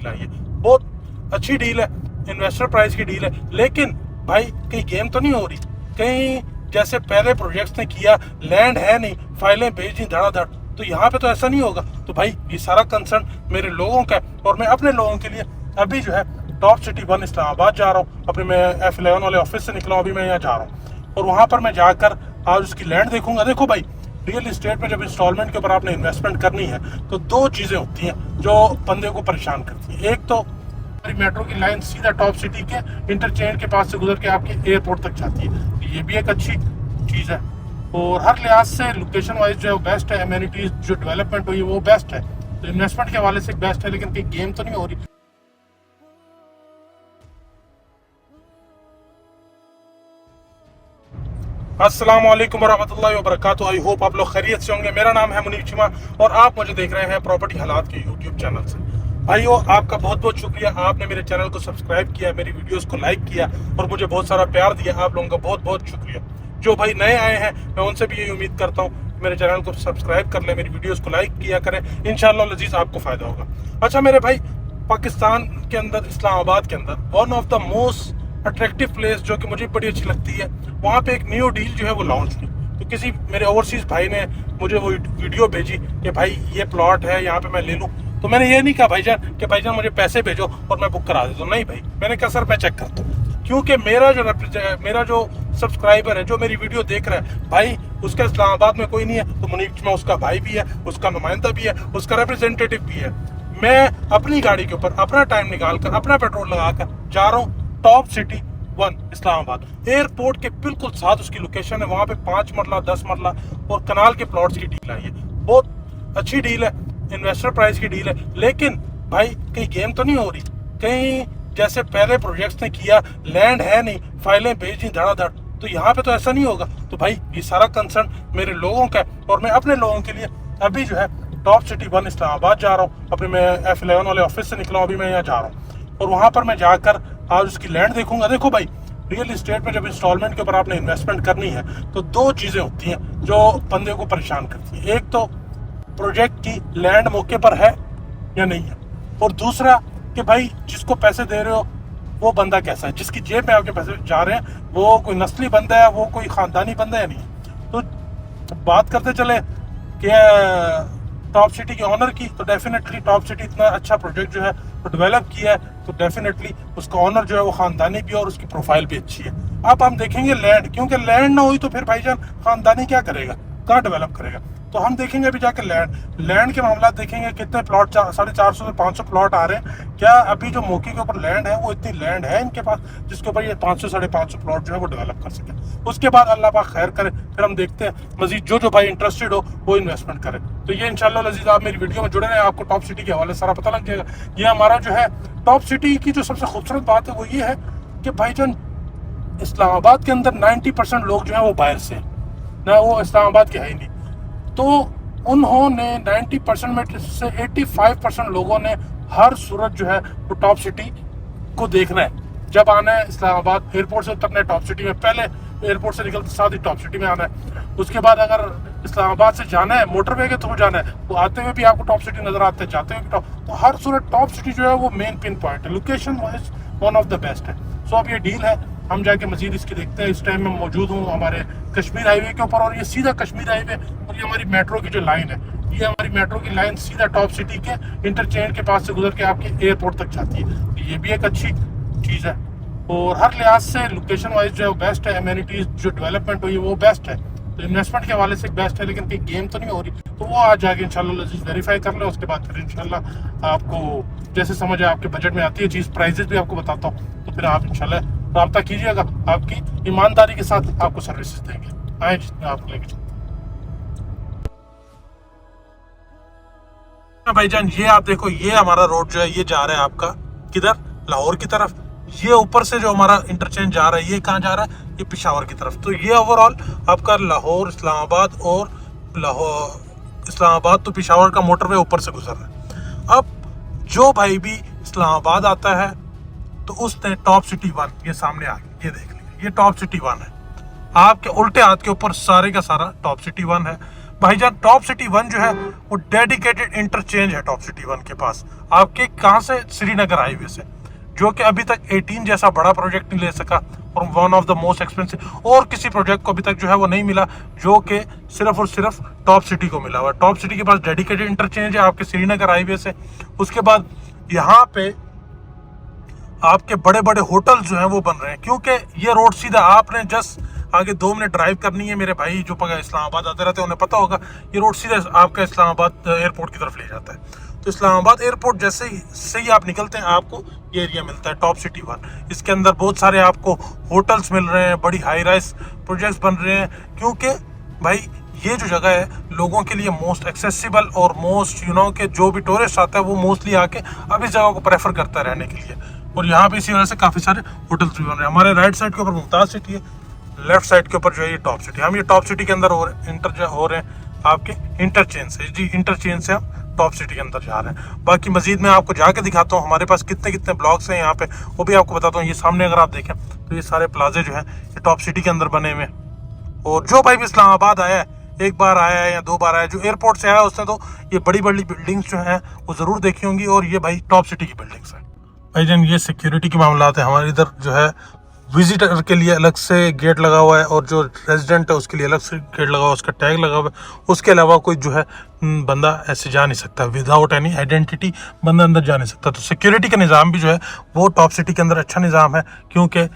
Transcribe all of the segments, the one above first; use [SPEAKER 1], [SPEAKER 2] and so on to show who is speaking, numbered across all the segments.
[SPEAKER 1] लाइए। बहुत अच्छी डील है, इन्वेस्टर प्राइस की डील है। लेकिन भाई कहीं गेम तो नहीं हो रही, कहीं जैसे पहले प्रोजेक्ट्स ने किया, लैंड है नहीं, फाइलें भेज दी धड़ाधड़, तो यहाँ पे तो ऐसा नहीं होगा। तो भाई ये सारा कंसर्न मेरे लोगों का है और मैं अपने लोगों के लिए अभी जो है टॉप सिटी 1 इस्लामाबाद जा रहा हूँ। अपने मैं F11 वाले ऑफिस से निकला हूँ, अभी मैं यहाँ जा रहा हूँ और वहाँ पर मैं जाकर आज उसकी लैंड देखूंगा। देखो भाई, रियल इस्टेट में जब इंस्टॉलमेंट के ऊपर आपने इन्वेस्टमेंट करनी है तो दो चीज़ें होती हैं जो बंदे को परेशान करती हैं। एक तो हमारी मेट्रो की लाइन सीधा टॉप सिटी के इंटरचेंज के पास से गुजर के आपके एयरपोर्ट तक जाती है, तो ये भी एक अच्छी चीज़ है और हर लिहाज से लोकेशन वाइज जो है वो बेस्ट है। एम्यूनिटीज जो डेवलपमेंट हुई है वो बेस्ट है, तो इन्वेस्टमेंट के हवाले से बेस्ट है। लेकिन कहीं गेम तो नहीं हो रही। अस्सलाम वालेकुम वरहमतुल्लाहि वबरकातुहू। आई होप आप लोग खैरियत से होंगे। मेरा नाम है मुनीर चीमा और आप मुझे देख रहे हैं प्रॉपर्टी हालात के यूट्यूब चैनल से। भाइयों, आपका बहुत बहुत शुक्रिया, आपने मेरे चैनल को सब्सक्राइब किया, मेरी वीडियोस को लाइक किया और मुझे बहुत सारा प्यार दिया। आप लोगों का बहुत बहुत शुक्रिया। जो भाई नए आए हैं मैं उनसे भी यही उम्मीद करता हूँ मेरे चैनल को सब्सक्राइब कर लें, मेरी वीडियोज़ को लाइक किया करें। इंशाअल्लाह लजीज आपको फ़ायदा होगा। अच्छा मेरे भाई, पाकिस्तान के अंदर इस्लामाबाद के अंदर one of the most attractive place जो कि मुझे बड़ी अच्छी लगती है, वहाँ पे एक न्यू डील जो है वो लॉन्च हुई। तो किसी मेरे ओवरसीज़ भाई ने मुझे वो वीडियो भेजी कि भाई ये प्लॉट है, यहाँ पे मैं ले लूँ। तो मैंने ये नहीं कहा भाईजान कि भाईजान मुझे पैसे भेजो और मैं बुक करा देता हूँ, नहीं भाई, मैंने कहा सर मैं चेक करता हूँ, क्योंकि मेरा जो सब्सक्राइबर है जो मेरी वीडियो देख रहा है भाई, उसका इस्लामाबाद में कोई नहीं है, तो मुनीर में उसका भाई भी है, उसका नुमाइंदा भी है, उसका रिप्रेजेंटेटिव भी है। मैं अपनी गाड़ी के ऊपर अपना टाइम निकाल कर अपना पेट्रोल लगा कर जा रहा हूँ टॉप सिटी 1 इस्लामाबाद। एयरपोर्ट के बिल्कुल साथ उसकी लोकेशन है, वहाँ पे 5 मरला 10 मरला और कनाल के प्लॉट्स की डील आई है। बहुत अच्छी डील है, इन्वेस्टर प्राइस की डील है। लेकिन भाई कहीं गेम तो नहीं हो रही, कहीं जैसे पहले प्रोजेक्ट्स ने किया, लैंड है नहीं, फाइलें भेज दी धड़ाधड़, तो यहाँ पे तो ऐसा नहीं होगा। तो भाई ये सारा कंसर्न मेरे लोगों का है और मैं अपने लोगों के लिए अभी जो है टॉप सिटी 1 इस्लामाबाद जा रहा हूँ। अपने मैं F11 वाले ऑफिस से निकला हूँ, अभी मैं यहाँ जा रहा हूँ और वहाँ पर मैं जाकर आज उसकी लैंड देखूंगा। देखो भाई, रियल इस्टेट में जब इंस्टॉलमेंट के ऊपर आपने इन्वेस्टमेंट करनी है तो दो चीज़ें होती हैं जो बंदे को परेशान करती हैं। एक तो प्रोजेक्ट की लैंड मौके पर है या नहीं है, और दूसरा कि भाई जिसको पैसे दे रहे हो वो बंदा कैसा है, जिसकी जेब में आपके पैसे जा रहे हैं वो कोई नस्ली बंदा है, वो कोई ख़ानदानी बंदा है नहीं। तो बात करते चले कि टॉप सिटी के ऑनर की, तो डेफिनेटली टॉप सिटी इतना अच्छा प्रोजेक्ट जो है वो डेवलप किया है, तो डेफिनेटली उसका ऑनर जो है वो ख़ानदानी भी है और उसकी प्रोफाइल भी अच्छी है। अब हम देखेंगे लैंड, क्योंकि लैंड ना हुई तो फिर भाईजान ख़ानदानी क्या करेगा, कहाँ डेवलप करेगा। तो हम देखेंगे अभी जाके लैंड के मामला देखेंगे, कितने प्लॉट 450 से 500 प्लॉट आ रहे हैं। क्या अभी जो मौके के ऊपर लैंड है वो इतनी लैंड है इनके पास जिसके ऊपर ये 500 से 550 प्लॉट जो है वो डेवलप कर सके। उसके बाद अल्लाह पाक खैर करे, फिर हम देखते हैं मजीद जो भाई इंटरेस्टेड हो वो इन्वेस्टमेंट करे। तो ये इंशाल्लाह लजीज आप मेरी वीडियो में जुड़े रहे, आपको टॉप सिटी के हवाले सारा पता लग जाएगा। ये हमारा जो है टॉप सिटी की जो सबसे खूबसूरत बात है वो ये है कि भाईजान इस्लामाबाद के अंदर 90% लोग जो है वो बाहर से ना, वो इस्लामाबाद के है ही नहीं। तो उन्होंने 90% में से 85% लोगों ने हर सूरत जो है वो टॉप सिटी को देखना है। जब आना है इस्लामाबाद एयरपोर्ट से उतरना है टॉप सिटी में, पहले एयरपोर्ट से निकलते साथ ही टॉप सिटी में आना है। उसके बाद अगर इस्लामाबाद से जाना है मोटरवे के थ्रू जाना है तो आते हुए भी आपको टॉप सिटी नजर आते हैं, जाते हुए भी टॉप। तो हर सूरत टॉप सिटी जो है वो मेन पिन पॉइंट है, location wise one of the best है। सो अब ये डील है, हम जाके मजीद इसकी देखते हैं। इस टाइम मैं मौजूद हूँ हमारे कश्मीर हाईवे के ऊपर और ये सीधा कश्मीर हाईवे और ये हमारी मेट्रो की जो लाइन है, ये हमारी मेट्रो की लाइन सीधा टॉप सिटी के इंटरचेंज के पास से गुजर के आपके एयरपोर्ट तक जाती है, तो ये भी एक अच्छी चीज़ है और हर लिहाज से लोकेशन वाइज जो है वो बेस्ट है। एम्यूनिटीज जो डेवलपमेंट हुई है वो बेस्ट है, तो इन्वेस्टमेंट के हवाले से बेस्ट है। लेकिन कहीं गेम तो नहीं हो रही, तो वो आज जाके इंशाल्लाह लजीज वेरीफाई कर ले। उसके बाद फिर इंशाल्लाह आपको जैसे समझ आपके बजट में आती है चीज़, प्राइजेस भी आपको बताता हूँ, तो फिर आप इंशाल्लाह रब्ता कीजिएगा, आपकी ईमानदारी के साथ आपको सर्विसेज देंगे। आए जितने आपको लेके भाईजान, ये आप देखो, ये हमारा रोड जो है ये जा रहा है आपका किधर, लाहौर की तरफ। ये ऊपर से जो हमारा इंटरचेंज जा रहा है ये कहाँ जा रहा है, ये पेशावर की तरफ। तो ये ओवरऑल आपका लाहौर इस्लामाबाद और लाहौर इस्लामाबाद तो पेशावर का मोटरवे ऊपर से गुजर रहा है। अब जो भाई भी इस्लामाबाद आता है तो उसने टॉप सिटी 1 ये सामने आ गई, ये देख लीजिए, ये टॉप सिटी 1 है। आपके उल्टे हाथ के ऊपर सारे का सारा टॉप सिटी 1 है। भाईजान टॉप सिटी 1 जो है वो डेडिकेटेड इंटरचेंज है टॉप सिटी 1 के पास, आपके कहाँ से, श्रीनगर हाईवे से, जो कि अभी तक 18 जैसा बड़ा प्रोजेक्ट नहीं ले सका और one of the most expensive, और किसी प्रोजेक्ट को अभी तक जो है वो नहीं मिला जो कि सिर्फ और सिर्फ टॉप सिटी को मिला हुआ। टॉप सिटी के पास डेडिकेटेड इंटरचेंज है आपके श्रीनगर हाईवे से। उसके बाद यहाँ पे आपके बड़े बड़े होटल जो हैं वो बन रहे हैं, क्योंकि ये रोड सीधा आपने जस्ट आगे 2 मिनट ड्राइव करनी है। मेरे भाई जो पगा इस्लामाबाद आते रहते हैं उन्हें पता होगा, ये रोड सीधा आपका इस्लामाबाद एयरपोर्ट की तरफ ले जाता है। तो इस्लामाबाद एयरपोर्ट जैसे ही आप निकलते हैं आपको ये एरिया मिलता है टॉप सिटी 1। इसके अंदर बहुत सारे आपको होटल्स मिल रहे हैं, बड़ी हाई राइज प्रोजेक्ट्स बन रहे हैं, क्योंकि भाई ये जो जगह है लोगों के लिए मोस्ट एक्सेसिबल और मोस्ट के जो भी टूरिस्ट आता है वो मोस्टली आके अब इस जगह को प्रेफर करता है रहने के लिए। और यहाँ पे इसी वजह से काफ़ी सारे होटल्स भी बन रहे हैं। हमारे राइट साइड के ऊपर मुमताज़ सिटी है, लेफ्ट साइड के ऊपर जो है ये टॉप सिटी। हम ये टॉप सिटी के अंदर हो रहे हैं आपके इंटरचेंज से, जी इंटरचेंज से हम टॉप सिटी के अंदर जा रहे हैं। बाकी मजीद मैं आपको जाके दिखाता हूँ हमारे पास कितने कितने ब्लॉक्स हैं यहाँ पे, वो भी आपको बताता हूँ। ये सामने अगर आप देखें तो ये सारे प्लाजे जो हैं ये टॉप सिटी के अंदर बने हुए हैं। और जो भाई भी इस्लामाबाद आया है, एक बार आया है या 2 बार आया है, जो एयरपोर्ट से आया उसने तो ये बड़ी बड़ी बिल्डिंग्स जो हैं वो ज़रूर देखी होंगी, और ये भाई टॉप सिटी की बिल्डिंग्स हैं। भाईजान ये सिक्योरिटी के मामला है, हमारे इधर जो है विजिटर के लिए अलग से गेट लगा हुआ है और जो रेजिडेंट है उसके लिए अलग से गेट लगा हुआ है, उसका टैग लगा हुआ है। उसके अलावा कोई जो है बंदा ऐसे जा नहीं सकता, विदाउट एनी आइडेंटिटी बंदा अंदर जा नहीं सकता। तो सिक्योरिटी का निज़ाम भी जो है वो टॉप सिटी के अंदर अच्छा निज़ाम है, क्योंकि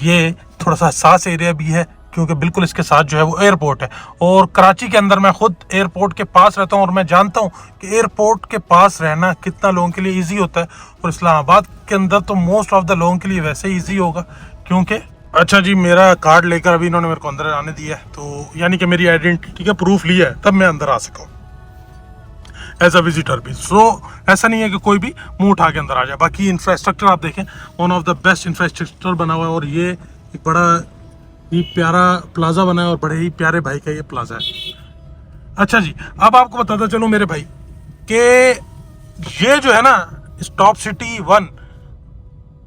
[SPEAKER 1] ये थोड़ा सा हसास एरिया भी है, क्योंकि बिल्कुल इसके साथ जो है वो एयरपोर्ट है। और कराची के अंदर मैं खुद एयरपोर्ट के पास रहता हूँ और मैं जानता हूँ कि एयरपोर्ट के पास रहना कितना लोगों के लिए इजी होता है, और इस्लामाबाद के अंदर तो मोस्ट ऑफ द लोगों के लिए वैसे ही ईजी होगा, क्योंकि अच्छा जी मेरा कार्ड लेकर अभी इन्होंने मेरे को अंदर आने दिया है, तो यानी कि मेरी आइडेंटिटी का प्रूफ लिया है तब मैं अंदर आ सका एज अ विजिटर भी। सो ऐसा नहीं है कि कोई भी मुंह उठा के अंदर आ जाए। बाकी इंफ्रास्ट्रक्चर आप देखें, one of the best infrastructure बना हुआ है, और ये एक बड़ा ही प्यारा प्लाजा बना है और बड़े ही प्यारे भाई का ये प्लाजा है। अच्छा जी अब आपको बताता चलूं मेरे भाई कि ये जो है ना इस टॉप सिटी 1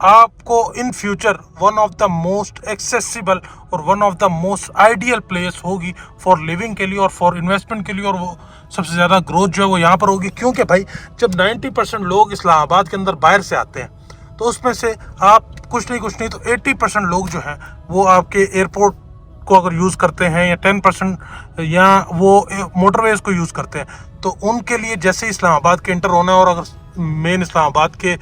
[SPEAKER 1] आपको in future one of the most accessible और one of the most ideal place होगी फॉर लिविंग के लिए और फॉर इन्वेस्टमेंट के लिए, और वो सबसे ज़्यादा ग्रोथ जो है वो यहाँ पर होगी। क्योंकि भाई जब 90% लोग इस्लामाबाद के अंदर बाहर से आते हैं तो उसमें से आप कुछ नहीं तो 80% लोग जो हैं वो आपके एयरपोर्ट को अगर यूज़ करते हैं, या 10% या वो मोटरवेज को यूज़ करते हैं, तो उनके लिए जैसे इस्लामाबाद के इंटर होना है, और अगर मेन इस्लामाबाद के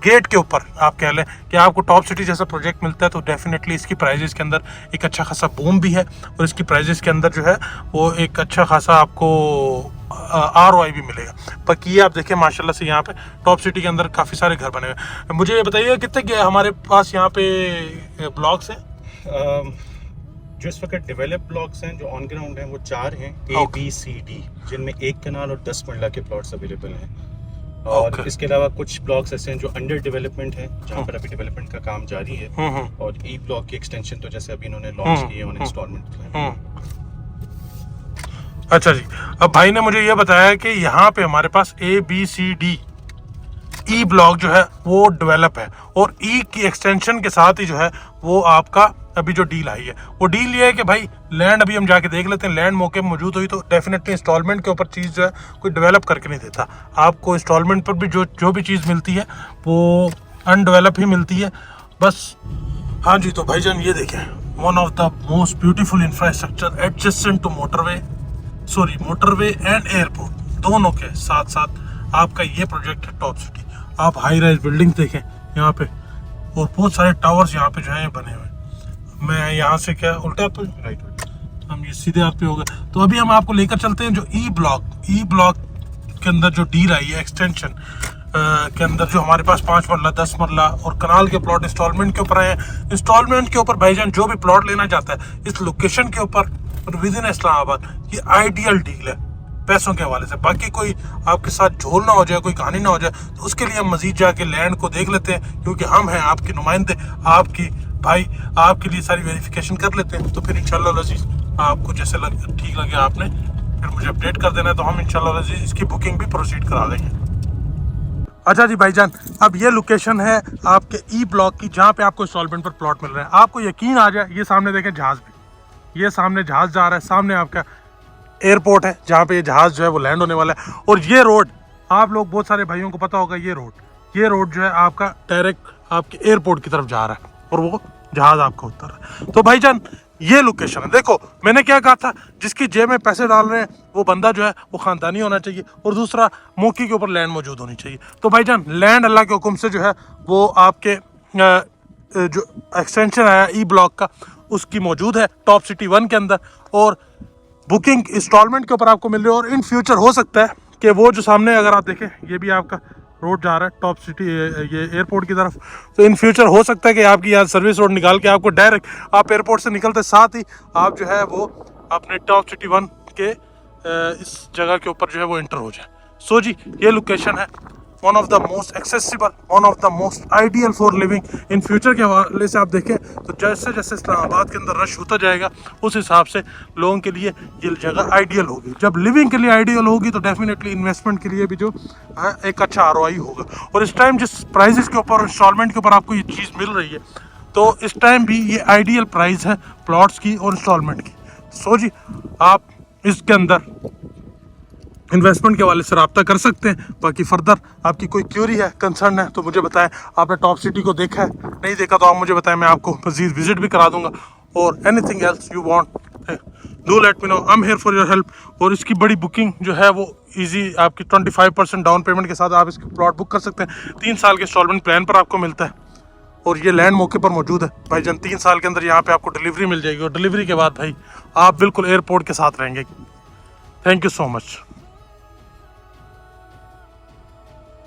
[SPEAKER 1] गेट के ऊपर आप कह लें कि आपको टॉप सिटी जैसा प्रोजेक्ट मिलता है, तो डेफिनेटली इसकी प्राइजेस के अंदर एक अच्छा खासा बूम भी है, और इसकी प्राइजेस के अंदर जो है वो एक अच्छा खासा आपको ROI भी मिलेगा। बाकी ये आप देखें माशाल्लाह से यहाँ पे टॉप सिटी के अंदर काफ़ी सारे घर बने हुए। मुझे ये बताइए कितने हमारे पास यहाँ पे ब्लॉक्स हैं?
[SPEAKER 2] जो इस वक्त डेवलप ब्लॉक्स हैं जो ऑन ग्राउंड हैं वो 4 हैं, ABCD, जिनमें 1 कनाल और 10 मरला के प्लॉट्स अवेलेबल हैं। और इसके अलावा कुछ ब्लॉक्स ऐसे हैं जो अंडर डेवलपमेंट हैं, जहाँ पर अभी डेवलपमेंट का काम जारी है, और ई ब्लॉक की एक्सटेंशन तो जैसे अभी इन्होंने लॉन्च की है ऑन इंस्टॉलमेंट।
[SPEAKER 1] अच्छा जी अब भाई ने मुझे ये बताया कि यहाँ पे हमारे पास ABCD ई ब्लॉक जो है वो डेवलप है, और ई की एक्सटेंशन के साथ ही जो है वो आपका अभी जो डील आई है वो डील ये है कि भाई लैंड अभी हम जाके देख लेते हैं, लैंड मौके में मौजूद हुई तो डेफिनेटली इंस्टॉलमेंट के ऊपर चीज़ जो है कोई डेवलप करके नहीं देता। आपको इंस्टॉलमेंट पर भी जो भी चीज़ मिलती है वो अनडेवलप ही मिलती है बस। हाँ जी तो भाईजान ये देखें one of the most beautiful infrastructure adjacent two motorway and airport, दोनों के साथ साथ आपका ये प्रोजेक्ट है टॉप सिटी। आप हाई राइज बिल्डिंग देखें यहाँ पे, और बहुत सारे टावर्स यहाँ पे जो है बने हुए। मैं यहाँ से क्या उल्टा पे राइट हम ये सीधे आप पे हो गए। तो अभी हम आपको लेकर चलते हैं जो ई ब्लॉक के अंदर जो डील आई है एक्सटेंशन के अंदर, जो हमारे पास 5 मरला 10 मरला और कनाल के प्लॉट इंस्टॉलमेंट के ऊपर आए हैं। इंस्टॉलमेंट के ऊपर भाईजान जो भी प्लॉट लेना चाहता है इस लोकेशन के ऊपर और विद इन इस्लामाबाद, ये आइडियल डील है पैसों के हवाले से। बाकी कोई आपके साथ झोल ना हो जाए, कोई कहानी ना हो जाए, तो उसके लिए हम मजीद जाके लैंड को देख लेते हैं, क्योंकि हम हैं आपके नुमाइंदे, आपकी भाई आपके लिए सारी वेरिफिकेशन कर लेते हैं। तो फिर इंशाल्लाह अज़ीज़ आपको जैसे ठीक लगे आपने फिर मुझे अपडेट कर देना है, तो हम इंशाल्लाह अज़ीज़ इसकी बुकिंग भी प्रोसीड करा देंगे। अच्छा जी भाईजान अब ये लोकेशन है आपके ई ब्लॉक की, जहाँ पे आपको इंस्टॉलमेंट पर प्लॉट मिल रहे हैं। आपको यकीन आ जाए, ये सामने देखें जहाज़ भी, ये सामने जहाज़ जा रहा है, सामने आपका एयरपोर्ट है जहाँ पे ये जहाज़ जो है वो लैंड होने वाला है। और ये रोड आप लोग बहुत सारे भाइयों को पता होगा, ये रोड जो है आपका डायरेक्ट आपके एयरपोर्ट की तरफ जा रहा है और वो जहाज़ आपका उतर रहा है। तो भाईजान ये लोकेशन है। देखो मैंने क्या कहा था, जिसकी जेब में पैसे डाल रहे हैं वो बंदा जो है वो ख़ानदानी होना चाहिए, और दूसरा मौके के ऊपर लैंड मौजूद होनी चाहिए। तो भाईजान लैंड अल्लाह के हुक्म से जो है वो आपके जो एक्सटेंशन आया ई ब्लॉक का उसकी मौजूद है टॉप सिटी 1 के अंदर, और बुकिंग इंस्टॉलमेंट के ऊपर आपको मिल रही है। और इन फ्यूचर हो सकता है कि वो जो सामने अगर आप देखें ये भी आपका रोड जा रहा है टॉप सिटी ये एयरपोर्ट की तरफ, तो इन फ्यूचर हो सकता है कि आपकी यहाँ सर्विस रोड निकाल के आपको डायरेक्ट आप एयरपोर्ट से निकलते साथ ही आप जो है वो अपने टॉप सिटी 1 के इस जगह के ऊपर जो है वो एंटर हो जाए। सो जी ये लोकेशन है one of the most accessible, one of the most ideal for living. In future के हवाले से आप देखें तो जैसे जैसे इस्लामाबाद के अंदर रश होता जाएगा उस हिसाब से लोगों के लिए ये जगह आइडियल होगी। जब लिविंग के लिए आइडियल होगी तो डेफिनेटली इन्वेस्टमेंट के लिए भी जो है एक अच्छा ROI होगा। और इस टाइम जिस प्राइजेस के ऊपर इंस्टॉलमेंट के ऊपर आपको ये चीज़ मिल रही है तो इस टाइम भी ये आइडियल प्राइस है प्लॉट्स की और इंस्टॉलमेंट की। सो जी आप इसके अंदर इन्वेस्टमेंट के वाले से रब्ता कर सकते हैं। बाकी फर्दर आपकी कोई क्यूरी है, कंसर्न है तो मुझे बताएं। आपने टॉप सिटी को देखा है, नहीं देखा तो आप मुझे बताएं, मैं आपको मज़ीद विजिट भी करा दूंगा। और anything else you want do let me know, I am here for your help. और इसकी बड़ी बुकिंग जो है वो ईजी आपकी 25% डाउन पेमेंट के साथ आप इसकी प्लॉट बुक कर सकते हैं। 3 साल के इंस्टॉलमेंट प्लान पर आपको मिलता है और ये लैंड मौके पर मौजूद है भाईजान। 3 साल के अंदर यहाँ पे आपको डिलीवरी मिल जाएगी और डिलीवरी के बाद भाई आप बिल्कुल एयरपोर्ट के साथ रहेंगे। Thank you so much.